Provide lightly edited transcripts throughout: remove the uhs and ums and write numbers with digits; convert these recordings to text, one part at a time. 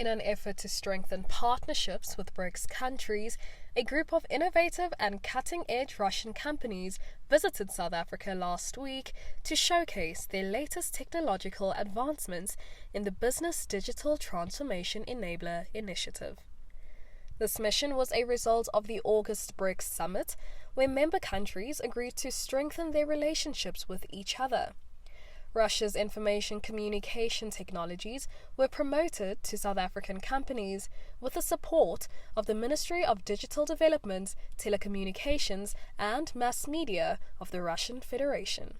an effort to strengthen partnerships with BRICS countries, a group of innovative and cutting-edge Russian companies visited South Africa last week to showcase their latest technological advancements in the Business Digital Transformation Enabler initiative. This mission was a result of the August BRICS summit, where member countries agreed to strengthen their relationships with each other. Russia's information communication technologies were promoted to South African companies with the support of the Ministry of Digital Development, Telecommunications and Mass Media of the Russian Federation.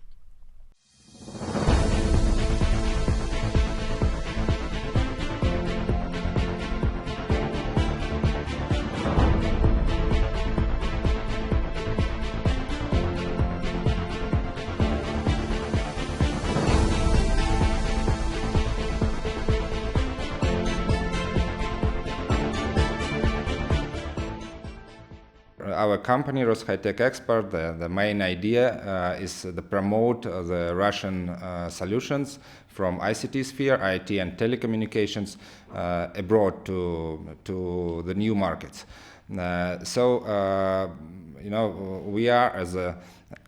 Our company, RUS HiTech Export, the main idea is to promote the Russian solutions from ICT sphere, IT and telecommunications abroad to the new markets. We are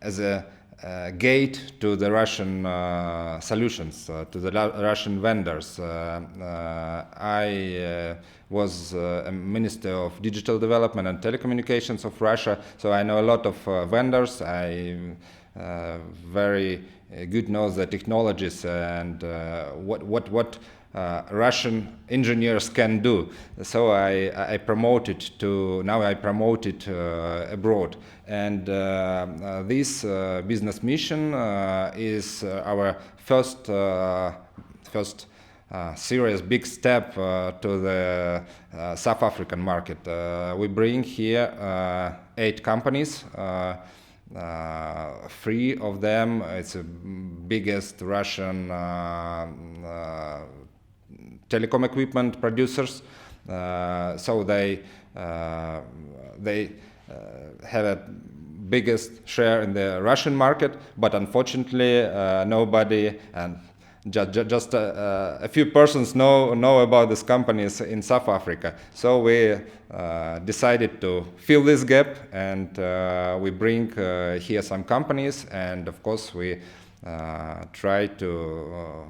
as a gate to the Russian solutions, to the Russian vendors. I was a Minister of Digital Development and Telecommunications of Russia, so I know a lot of vendors. I very good know the technologies and what Russian engineers can do. So I promote it abroad. And this business mission is our first serious big step to the South African market. We bring here 8 companies. 3 of them, it's the biggest Russian telecom equipment producers. So they have a biggest share in the Russian market, but unfortunately nobody and just a few persons know about these companies in South Africa. So we decided to fill this gap, and we bring here some companies, and of course we try to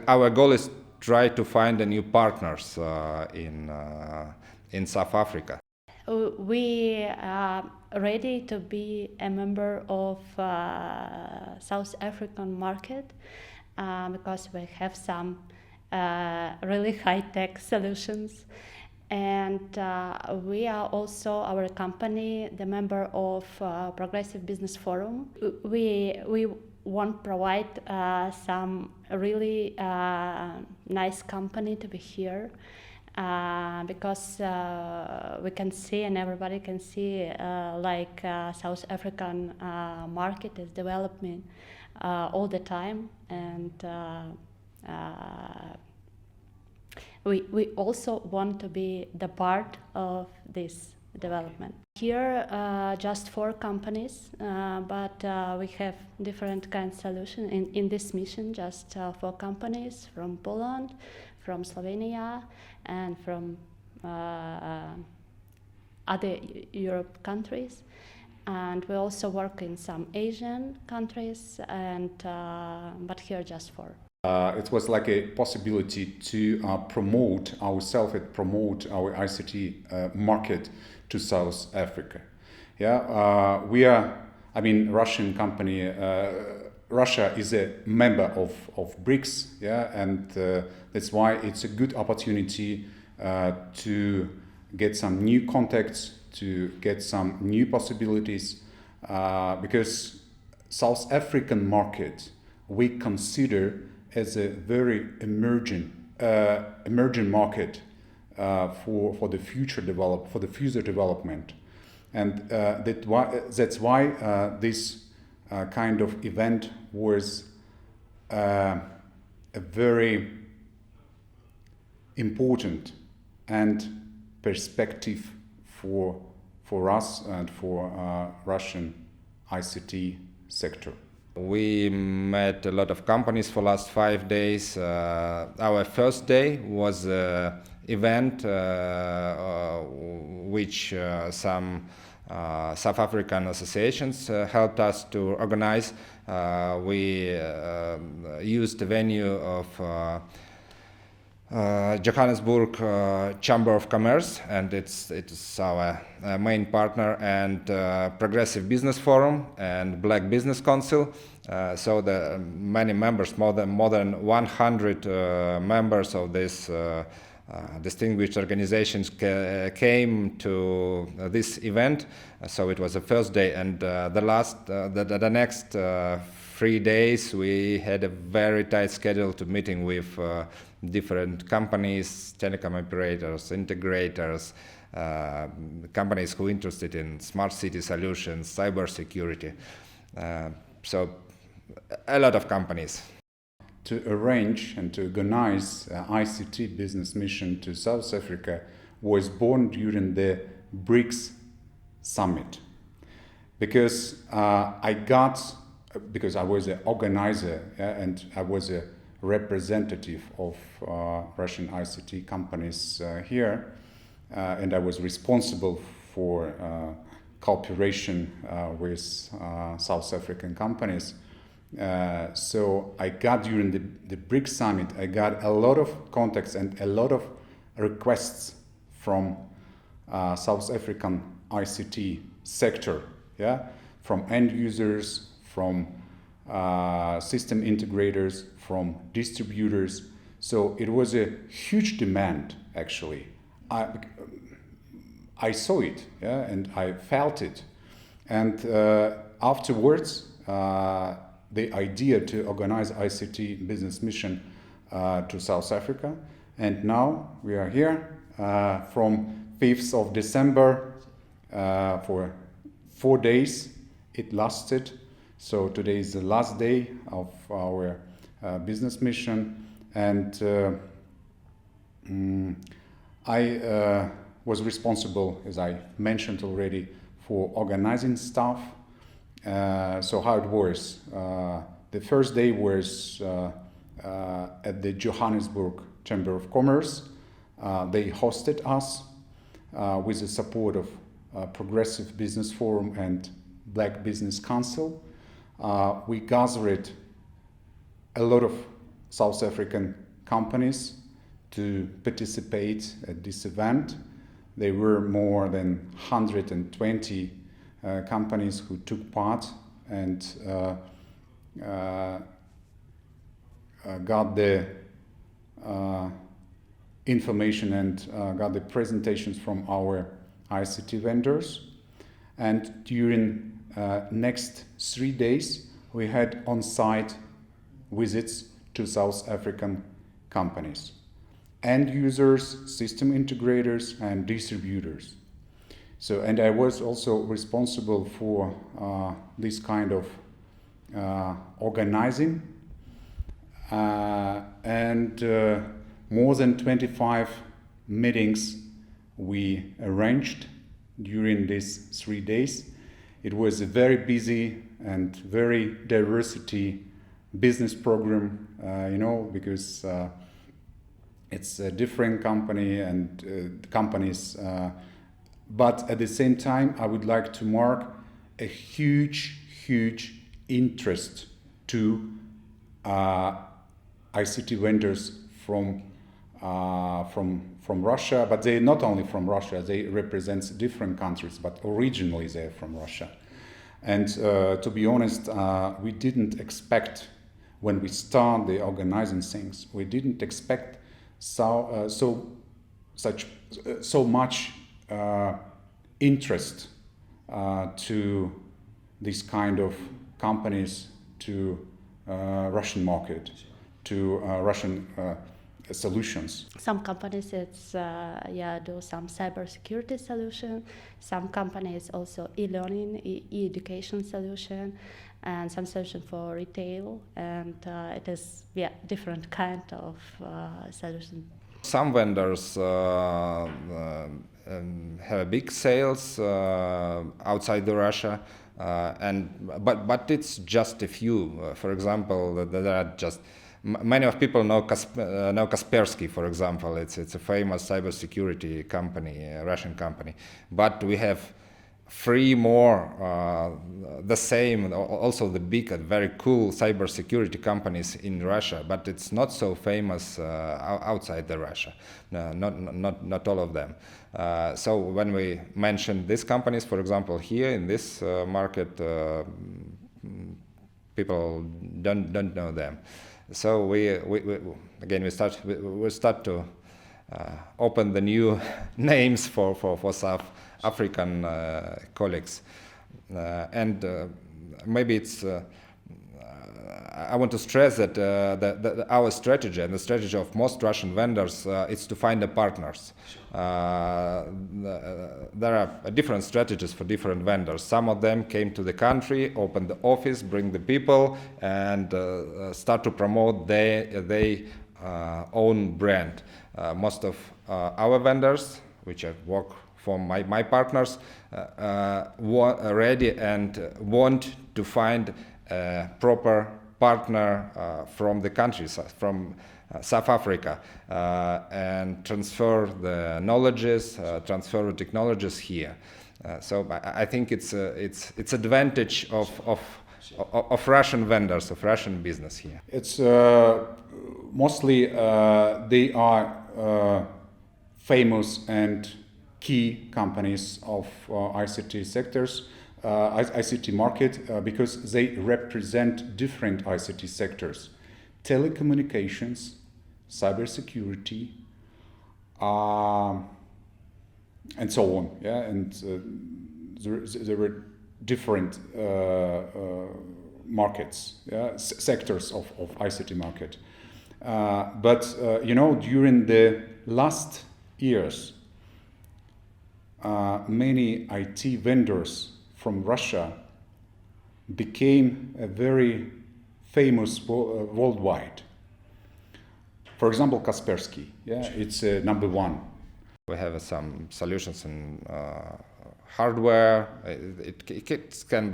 our goal is try to find new partners in South Africa. We are ready to be a member of South African market because we have some really high-tech solutions, and we are also, our company, the member of Progressive Business Forum. We want to provide some really nice company to be here. Because we can see and everybody can see South African market is developing all the time, and we also want to be the part of this development. Here just 4 companies, but we have different kind of solution in this mission. Just 4 companies from Poland, from Slovenia, and from other Europe countries, and we also work in some Asian countries, and but here just 4. It was like a possibility to promote ourselves and promote our ICT market to South Africa. Yeah, we are. I mean, Russian company. Russia is a member of BRICS, yeah, and that's why it's a good opportunity to get some new contacts, to get some new possibilities, because South African market we consider as a very emerging market for the future development, and that's why this kind of event was a very important and perspective for us and for Russian ICT sector. We met a lot of companies for last 5 days. Our first day was an event which some South African associations helped us to organize. We used the venue of Johannesburg Chamber of Commerce, and it's our main partner, and Progressive Business Forum and Black Business Council. So the many members, more than 100 members of this distinguished organizations came to this event. So it was the first day, and the next 3 days we had a very tight schedule to meeting with different companies, telecom operators, integrators, companies who are interested in smart city solutions, cybersecurity. So a lot of companies. To arrange and to organize ICT business mission to South Africa was born during the BRICS summit. Because I was an organizer and I was a representative of Russian ICT companies here, and I was responsible for cooperation with South African companies. So I got during the BRICS summit, I got a lot of contacts and a lot of requests from South African ICT sector, from end users, from system integrators, from distributors. So it was a huge demand, actually. I saw it, and I felt it. And afterwards, the idea to organize ICT business mission to South Africa. And now we are here from 5th of December for 4 days. It lasted. So today is the last day of our business mission. And I was responsible, as I mentioned already, for organizing stuff. So how it was? The first day was at the Johannesburg Chamber of Commerce. They hosted us with the support of Progressive Business Forum and Black Business Council. We gathered a lot of South African companies to participate at this event. There were more than 120 companies who took part and got the information and got the presentations from our ICT vendors. And during next 3 days, we had on-site visits to South African companies, end users, system integrators, and distributors. So, and I was also responsible for this kind of organizing, and more than 25 meetings we arranged during these 3 days. It was a very busy and very diversity business program, because it's a different company and companies. But at the same time, I would like to mark a huge interest to ICT vendors from Russia, but they not only from Russia, they represent different countries, but originally they're from Russia. And to be honest, we didn't expect, when we start the organizing things, we didn't expect so much interest to this kind of companies, to Russian market, to Russian solutions. Some companies do some cybersecurity solution. Some companies also e-learning, e-education solution, and some solution for retail. And it is different kind of solution. Some vendors have big sales outside the Russia, But it's just a few. For example, there are just many of people know Kaspersky, for example. It's a famous cybersecurity company, a Russian company. But we have three more the same, also the big and very cool cybersecurity companies in Russia, but it's not so famous outside the Russia. Not all of them. So when we mention these companies, for example, here in this market, people don't know them. So we start to open the new names for South African colleagues, and maybe it's. I want to stress that, our strategy and the strategy of most Russian vendors is to find the partners. There are different strategies for different vendors. Some of them came to the country, open the office, bring the people, and start to promote their own brand. Most of our vendors, which I work for my partners, ready and want to find a proper partner from the countries, from South Africa, and transfer the knowledges, transfer the technologies here. So I think it's advantage of Russian vendors, of Russian business here. It's mostly they are famous and key companies of ICT sectors, ICT market, because they represent different ICT sectors: telecommunications, cybersecurity, and so on. Yeah, and there were different markets, sectors of ICT market. But during the last years, many IT vendors from Russia became very famous worldwide. For example, Kaspersky, it's number one. We have some solutions in hardware. It can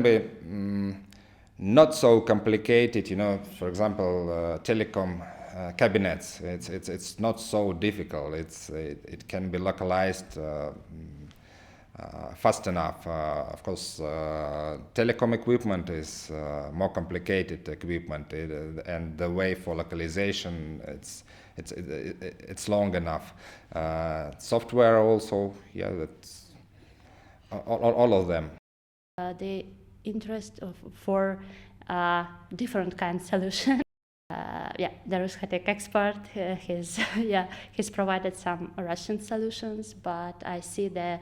be not so complicated. For example, telecom cabinets. It's not so difficult. It can be localized fast enough. Of course, telecom equipment is more complicated equipment, and the way for localization it's long enough. Software also, that's all of them. The interest for different kind of solution. The RUS HiTech Export he's provided some Russian solutions, but I see the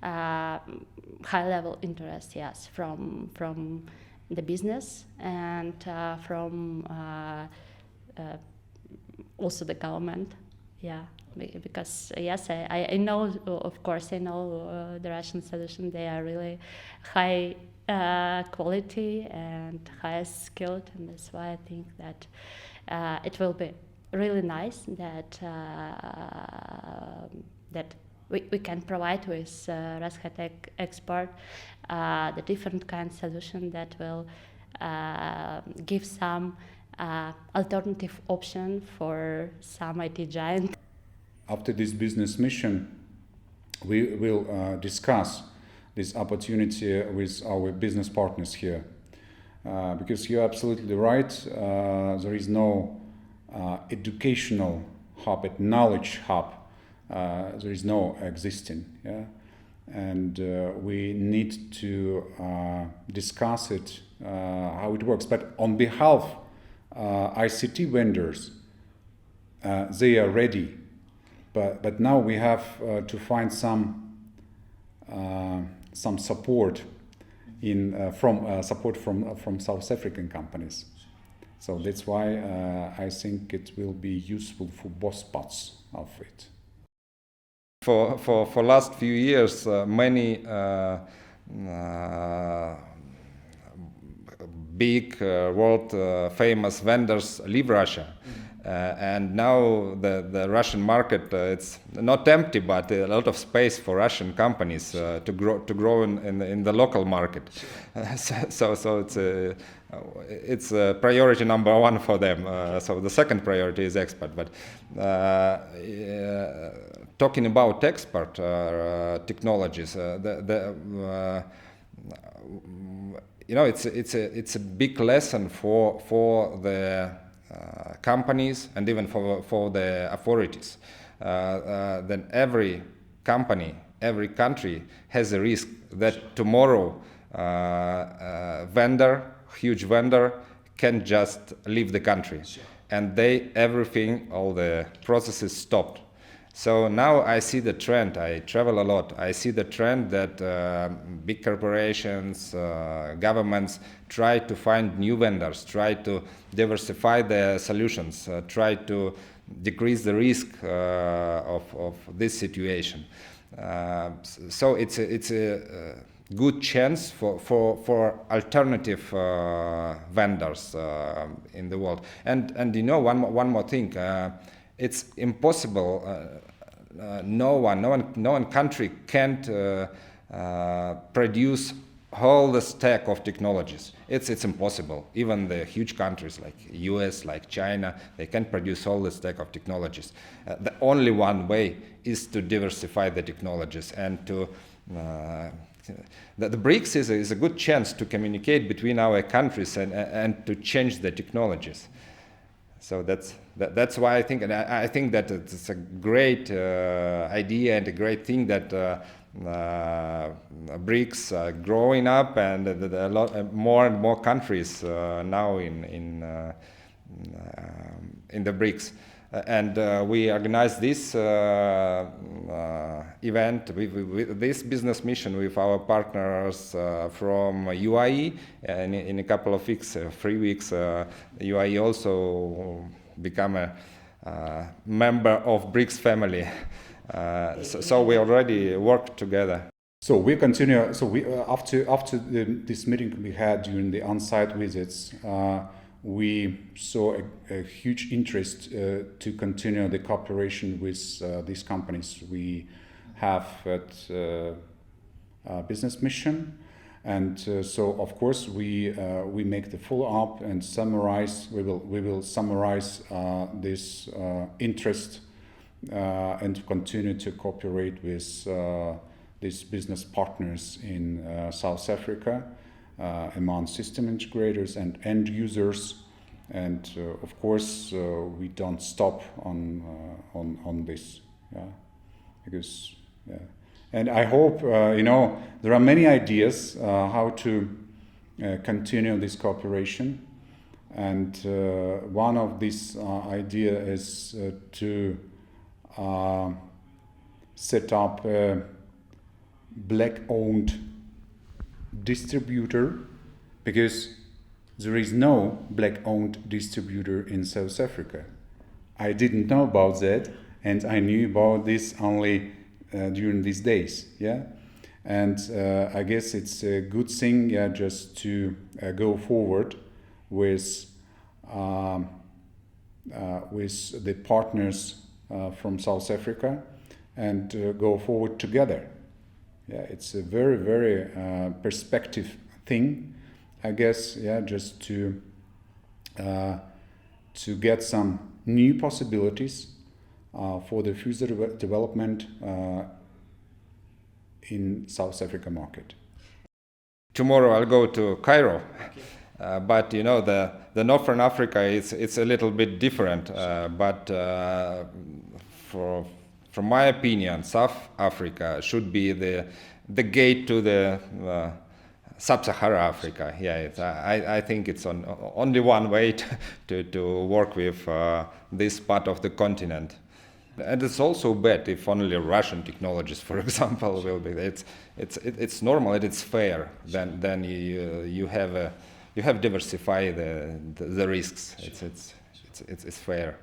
high level interest, from the business and from also the government, because I know, of course, I know the Russian solution. They are really high quality and highest skilled, and that's why I think that it will be really nice that we can provide with RUS HiTech Export the different kind of solution that will give some alternative option for some IT giant. After this business mission, we will discuss this opportunity with our business partners here, because you're absolutely right. There is no educational hub, knowledge hub. There is no existing, and we need to discuss it, how it works. But on behalf ICT vendors, they are ready, but now we have to find some support from South African companies. So that's why I think it will be useful for both parts of it. For last few years, many big world famous vendors leave Russia, And now the Russian market, it's not empty, but a lot of space for Russian companies to grow in the local market. So it's priority number one for them. So the second priority is export. But talking about export technologies, it's a big lesson for the companies and even for the authorities. Then every company, every country has a risk that tomorrow huge vendor can just leave the country, and all the processes stopped. So now I see the trend. I travel a lot. I see the trend that big corporations, governments try to find new vendors, try to diversify their solutions, try to decrease the risk of this situation. So it's a good chance for alternative vendors in the world. And one more thing. It's impossible. No one country can't produce whole the stack of technologies. It's impossible. Even the huge countries like US, like China, they can't produce all the stack of technologies. The only one way is to diversify the technologies and to. The BRICS is a good chance to communicate between our countries and to change the technologies. So that's why I think, and I think that it's a great idea and a great thing that BRICS are growing up, and a lot more and more countries now in the BRICS. And we organized this event, with this business mission with our partners from UAE, and in a couple of weeks, 3 weeks, UAE also become a member of BRICS family. So we already work together. So we continue. So we after this meeting we had during the on-site visits, we saw a huge interest to continue the cooperation with these companies we have at business mission, and so of course we make the follow-up and summarize. We will summarize this interest and continue to cooperate with these business partners in South Africa. Among system integrators and end users, and of course we don't stop on this, because and I hope there are many ideas how to continue this cooperation, and one of these idea is to set up a black-owned distributor, because there is no black-owned distributor in South Africa. I didn't know about that, and I knew about this only during these days. And I guess it's a good thing, just to go forward with the partners from South Africa and go forward together. It's a very, very perspective thing, I guess. Just to get some new possibilities for the future development in South Africa market. Tomorrow I'll go to Cairo, but the Northern Africa it's a little bit different. But from my opinion, South Africa should be the gate to the Sub-Saharan Africa. I think it's only one way to work with this part of the continent. And it's also bad if only Russian technologies, for example, will be. It's normal and it's fair. Then you have diversify the risks. It's fair.